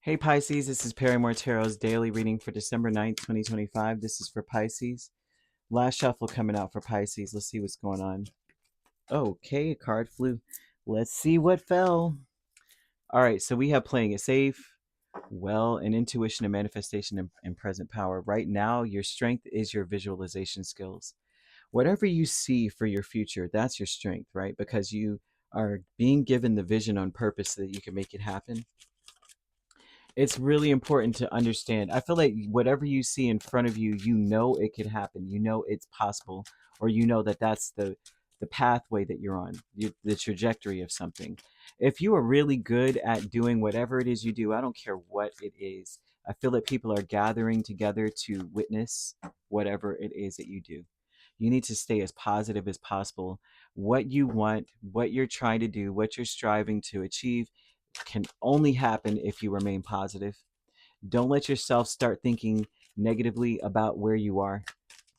Hey Pisces, this is Perrymore Tarot's daily reading for December 9th, 2025. This is for Pisces. Last shuffle coming out for Pisces. Let's see what's going on. Okay, a card flew. Let's see what fell. All right, so we have playing it safe, well, and intuition and manifestation and present power. Right now, your strength is your visualization skills. Whatever you see for your future, that's your strength, right? Because you are being given the vision on purpose so that you can make it happen. It's really important to understand. I feel like whatever you see in front of you, you know it could happen. You know it's possible, or you know that that's the pathway that you're on, the trajectory of something. If you are really good at doing whatever it is you do, I don't care what it is. I feel that people are gathering together to witness whatever it is that you do. You need to stay as positive as possible. What you want, what you're trying to do, what you're striving to achieve can only happen if you remain positive. Don't let yourself start thinking negatively about where you are.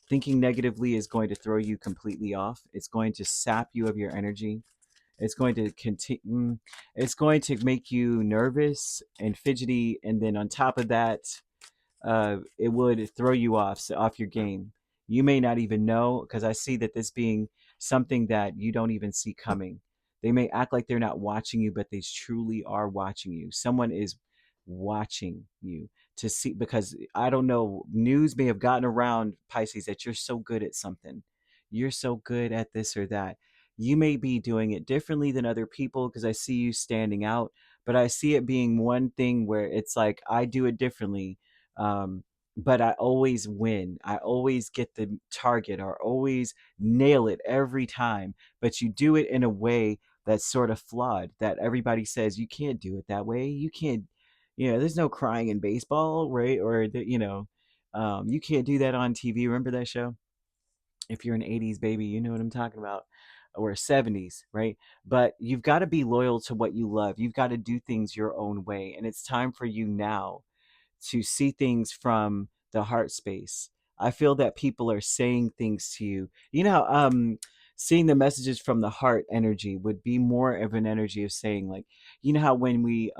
Thinking negatively is going to throw you completely off. It's going to sap you of your energy. It's going to continue. It's going to make you nervous and fidgety, and then on top of that, it would throw you off, so off your game. You may not even know, because I see that this being something that you don't even see coming. They may act like they're not watching you, but they truly are watching you. Someone is watching you to see, because I don't know, news may have gotten around, Pisces, that you're so good at something. You're so good at this or that. You may be doing it differently than other people because I see you standing out, but I see it being one thing where it's like I do it differently, um, but I always win. I always get the target or always nail it every time. But you do it in a way that's sort of flawed, that everybody says you can't do it that way. You can't, there's no crying in baseball, right? Or, you can't do that on TV. Remember that show? If you're an 80s baby, you know what I'm talking about. Or 70s, right? But you've got to be loyal to what you love. You've got to do things your own way. And it's time for you now to see things from the heart space. I feel that people are saying things to you. Seeing the messages from the heart energy would be more of an energy of saying, like, how when we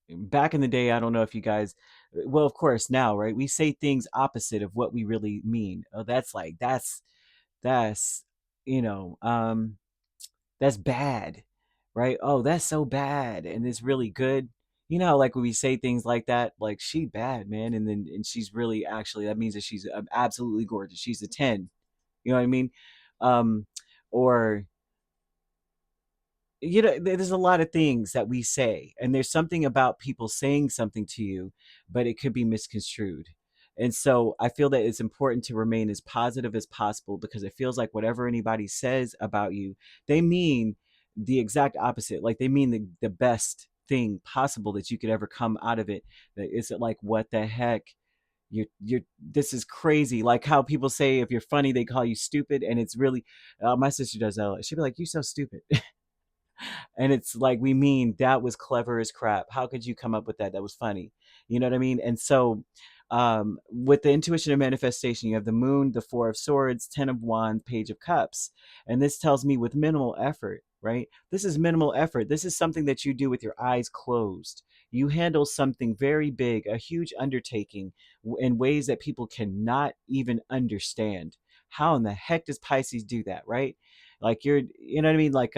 back in the day, I don't know if you guys, well, of course now, right? We say things opposite of what we really mean. Oh, that's you know, um that's bad, right? Oh, that's so bad, and it's really good. Like when we say things like that, like she bad, man, and she's really actually, that means that she's absolutely gorgeous. She's a 10. You know what I mean? Um, or there's a lot of things that we say, and there's something about people saying something to you, but it could be misconstrued. And so I feel that it's important to remain as positive as possible, because it feels like whatever anybody says about you, they mean the exact opposite. Like they mean the best thing possible that you could ever come out of it. That is like, what the heck? You're this is crazy. Like how people say if you're funny, they call you stupid, and it's really, my sister does that. She'd be like, "You so stupid." And it's like, we mean that was clever as crap. How could you come up with that? That was funny. You know what I mean? And so, with the intuition and manifestation, you have the moon, the 4 of swords, 10 of wands, page of cups. And this tells me with minimal effort, right? This is minimal effort. This is something that you do with your eyes closed. You handle something very big, a huge undertaking, in ways that people cannot even understand. How in the heck does Pisces do that, right? Like you know what I mean? Like,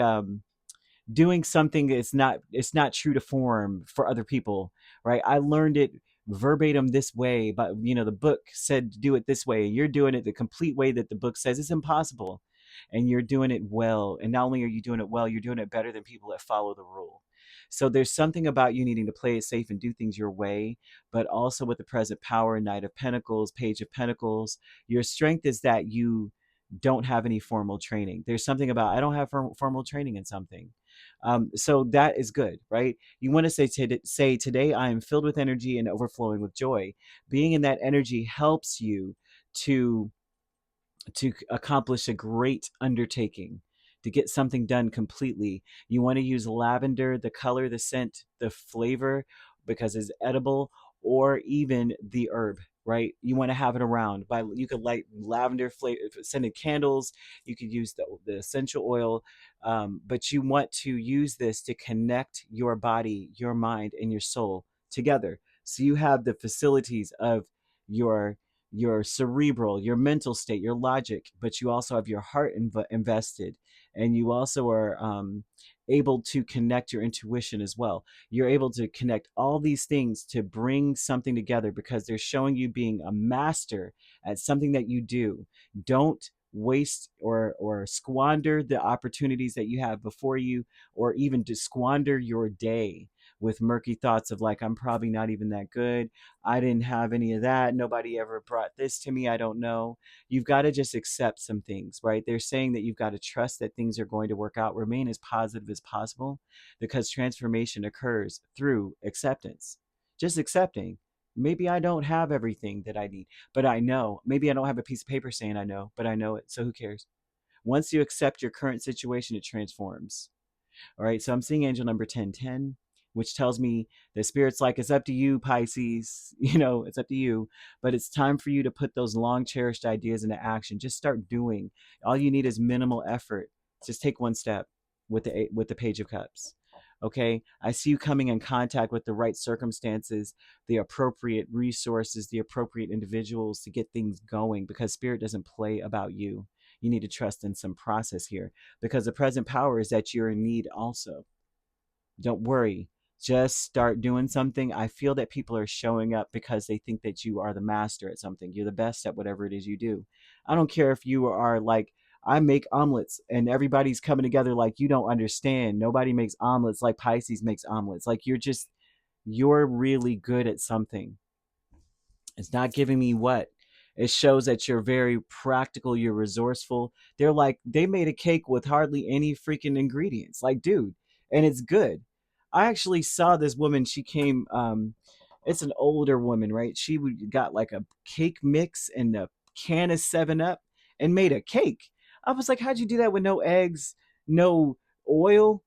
doing something, it's not true to form for other people, right? I learned it verbatim this way, but the book said to do it this way, and you're doing it the complete way that the book says. It's impossible, and you're doing it well. And not only are you doing it well, you're doing it better than people that follow the rule. So there's something about you needing to play it safe and do things your way, but also with the present power, Knight of Pentacles, Page of Pentacles, your strength is that you don't have any formal training. There's something about, I don't have formal training in something. So that is good, right? You want to say today I am filled with energy and overflowing with joy. Being in that energy helps you to accomplish a great undertaking, to get something done completely. You want to use lavender, the color, the scent, the flavor, because it's edible, or even the herb. right? You want to have it around. By you could light lavender flavor scented candles. You could use the essential oil, but you want to use this to connect your body, your mind, and your soul together. So you have the facilities of your cerebral, your mental state, your logic, but you also have your heart invested, and you also are able to connect your intuition as well. You're able to connect all these things to bring something together because they're showing you being a master at something that you do. Don't waste or squander the opportunities that you have before you, or even to squander your day with murky thoughts of like, I'm probably not even that good. I didn't have any of that. Nobody ever brought this to me. I don't know. You've got to just accept some things, right? They're saying that you've got to trust that things are going to work out. Remain as positive as possible because transformation occurs through acceptance. Just accepting. Maybe I don't have everything that I need, but I know. Maybe I don't have a piece of paper saying I know, but I know it. So who cares? Once you accept your current situation, it transforms. All right. So I'm seeing angel number 1010, which tells me the spirit's like, it's up to you, Pisces. You know, it's up to you. But it's time for you to put those long cherished ideas into action. Just start doing. All you need is minimal effort. Just take one step with the Page of Cups. Okay. I see you coming in contact with the right circumstances, the appropriate resources, the appropriate individuals to get things going because spirit doesn't play about you. You need to trust in some process here because the present power is that you're in need also. Don't worry. Just start doing something. I feel that people are showing up because they think that you are the master at something. You're the best at whatever it is you do. I don't care if you are like, I make omelets and everybody's coming together like you don't understand. Nobody makes omelets like Pisces makes omelets. Like you're really good at something. It's not giving me what. It shows that you're very practical, you're resourceful. They're like, they made a cake with hardly any freaking ingredients. Like, dude, and it's good. I actually saw this woman, she came, it's an older woman, right? She got like a cake mix and a can of 7 Up and made a cake. I was like, how'd you do that with no eggs, no oil?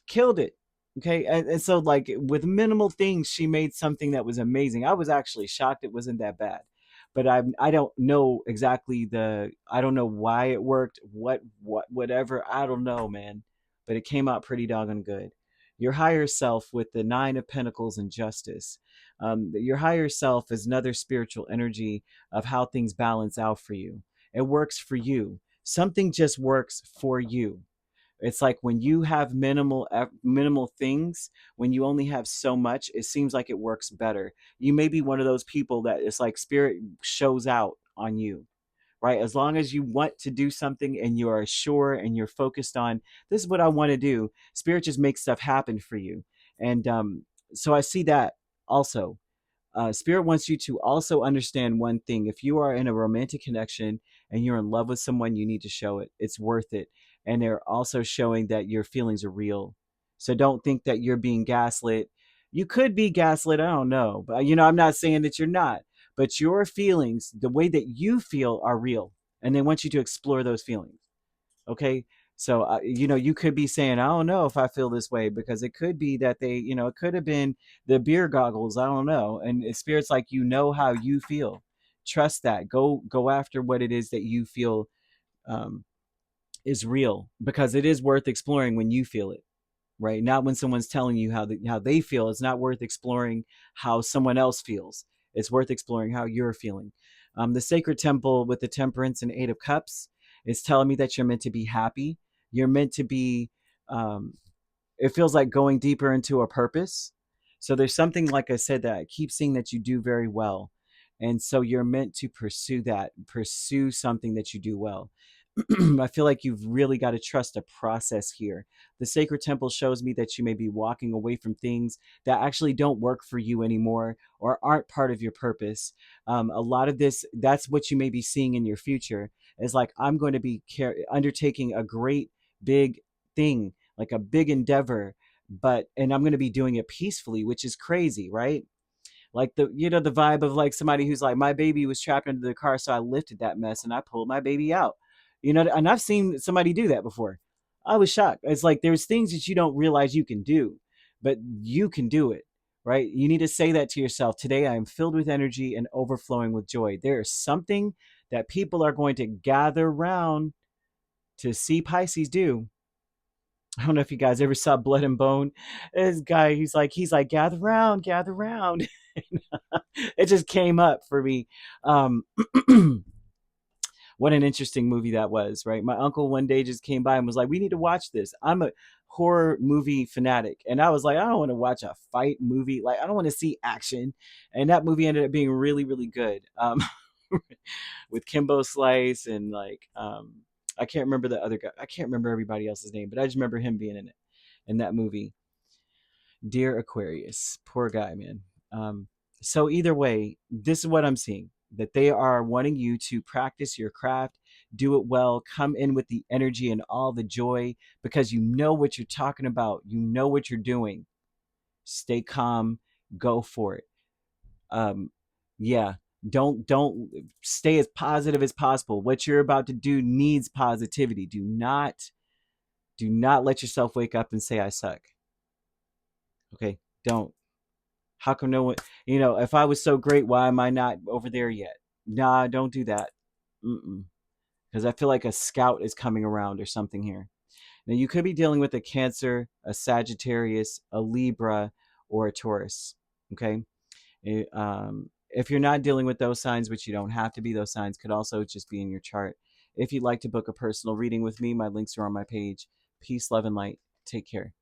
Killed it. Okay. And so like with minimal things, she made something that was amazing. I was actually shocked it wasn't that bad. But I don't know exactly I don't know why it worked, whatever. I don't know, man. But it came out pretty doggone good. Your higher self with the 9 of Pentacles and Justice. Your higher self is another spiritual energy of how things balance out for you. It works for you. Something just works for you. It's like when you have minimal things, when you only have so much, it seems like it works better. You may be one of those people that it's like spirit shows out on you, right? As long as you want to do something and you are sure and you're focused on this is what I want to do, spirit just makes stuff happen for you. And so I see that also. Spirit wants you to also understand one thing. If you are in a romantic connection and you're in love with someone, you need to show it. It's worth it. And they're also showing that your feelings are real. So don't think that you're being gaslit. You could be gaslit. I don't know. But, I'm not saying that you're not. But your feelings, the way that you feel, are real. And they want you to explore those feelings. Okay. So, you could be saying, I don't know if I feel this way because it could be that it could have been the beer goggles. I don't know. And spirit's like, how you feel. Trust that. Go after what it is that you feel um, is real because it is worth exploring when you feel it, right? Not when someone's telling you how they feel. It's not worth exploring how someone else feels. It's worth exploring how you're feeling. The sacred temple with the temperance and 8 of cups is telling me that you're meant to be happy. You're meant to be, it feels like going deeper into a purpose. So there's something, like I said, that I keep seeing that you do very well. And so you're meant to pursue something that you do well. I feel like you've really got to trust a process here. The sacred temple shows me that you may be walking away from things that actually don't work for you anymore or aren't part of your purpose. A lot of this, that's what you may be seeing in your future, is like, I'm going to be undertaking a great big thing, like a big endeavor, and I'm going to be doing it peacefully, which is crazy, right? Like the vibe of like somebody who's like, my baby was trapped under the car, so I lifted that mess and I pulled my baby out. And I've seen somebody do that before. I was shocked. It's like there's things that you don't realize you can do, but you can do it, right? You need to say that to yourself. Today I am filled with energy and overflowing with joy. There is something that people are going to gather round to see Pisces do. I don't know if you guys ever saw Blood and Bone. This guy, he's like, gather round, gather round. It just came up for me. Um, what an interesting movie that was, right? My uncle one day just came by and was like, we need to watch this. I'm a horror movie fanatic. And I was like, I don't want to watch a fight movie. Like, I don't want to see action. And that movie ended up being really, really good. With Kimbo Slice and I can't remember the other guy. I can't remember everybody else's name, but I just remember him being in it, in that movie. Dear Aquarius, poor guy, man. So either way, this is what I'm seeing, that they are wanting you to practice your craft, do it well, come in with the energy and all the joy because you know what you're talking about. You know what you're doing. Stay calm, go for it. Um, yeah, don't stay as positive as possible. What you're about to do needs positivity. Do not let yourself wake up and say I suck. Okay? Don't. How come no one, if I was so great, why am I not over there yet? Nah, don't do that. Mm-mm. Because I feel like a scout is coming around or something here. Now, you could be dealing with a Cancer, a Sagittarius, a Libra, or a Taurus. Okay? If you're not dealing with those signs, which you don't have to be, those signs could also just be in your chart. If you'd like to book a personal reading with me, my links are on my page. Peace, love, and light. Take care.